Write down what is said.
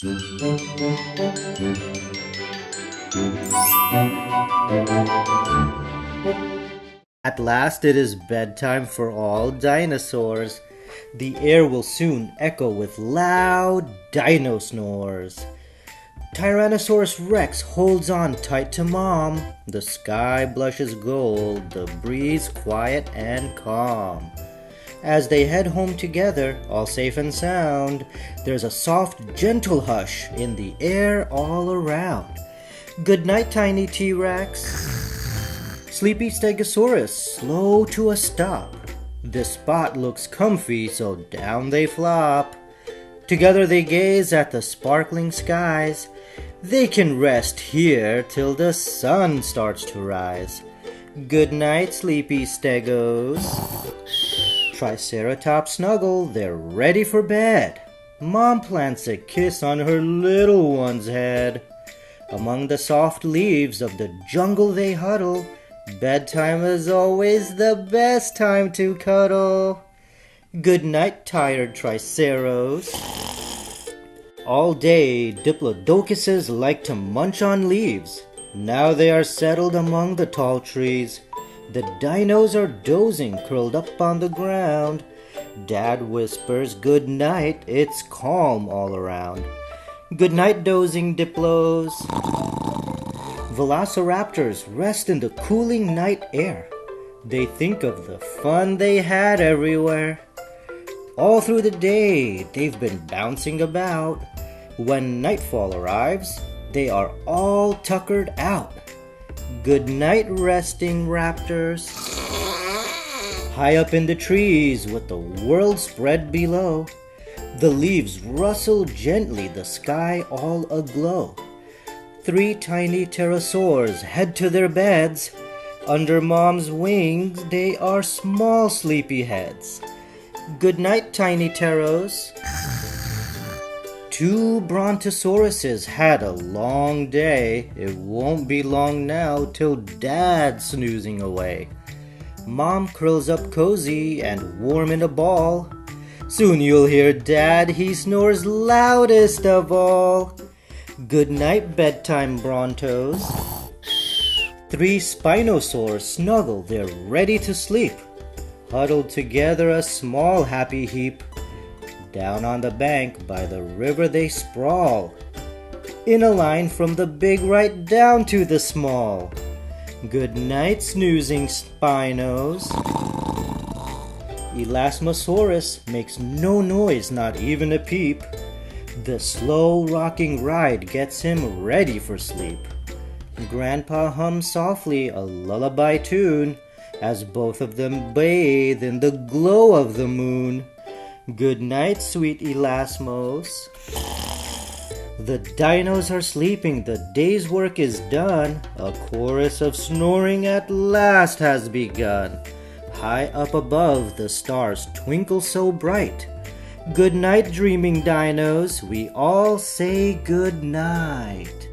At last it is bedtime for all dinosaurs. The air will soon echo with loud dino-snores. Tyrannosaurus Rex holds on tight to Mom. The sky blushes gold, the breeze quiet and calm. As they head home together, all safe and sound, there's a soft, gentle hush in the air all around. Good night, tiny T-Rex. Sleepy Stegosaurus, slow to a stop. This spot looks comfy, so down they flop. Together they gaze at the sparkling skies. They can rest here till the sun starts to rise. Good night, sleepy Stegos. Triceratops snuggle, they're ready for bed. Mom plants a kiss on her little one's head. Among the soft leaves of the jungle they huddle. Bedtime is always the best time to cuddle. Good night, tired Triceros. All day, Diplodocuses like to munch on leaves. Now they are settled among the tall trees. The dinos are dozing, curled up on the ground. Dad whispers, good night, it's calm all around. Good night, dozing Diplos. Velociraptors rest in the cooling night air. They think of the fun they had everywhere. All through the day, they've been bouncing about. When nightfall arrives, they are all tuckered out. Good night, resting raptors. High up in the trees with the world spread below, the leaves rustle gently, the sky all aglow. 3 tiny pterosaurs head to their beds. Under Mom's wings, they are small sleepyheads. Good night, tiny pteros. 2 brontosauruses had a long day. It won't be long now till Dad's snoozing away. Mom curls up cozy and warm in a ball. Soon you'll hear Dad, he snores loudest of all. Good night, bedtime Brontos. 3 spinosaurs snuggle, they're ready to sleep. Huddled together a small happy heap. Down on the bank by the river they sprawl. In a line from the big right down to the small. Good night, snoozing Spinos. Elasmosaurus makes no noise, not even a peep. The slow rocking ride gets him ready for sleep. Grandpa hums softly a lullaby tune as both of them bathe in the glow of the moon. Good night, sweet Elasmos. The dinos are sleeping, the day's work is done. A chorus of snoring at last has begun. High up above, the stars twinkle so bright. Good night, dreaming dinos. We all say good night.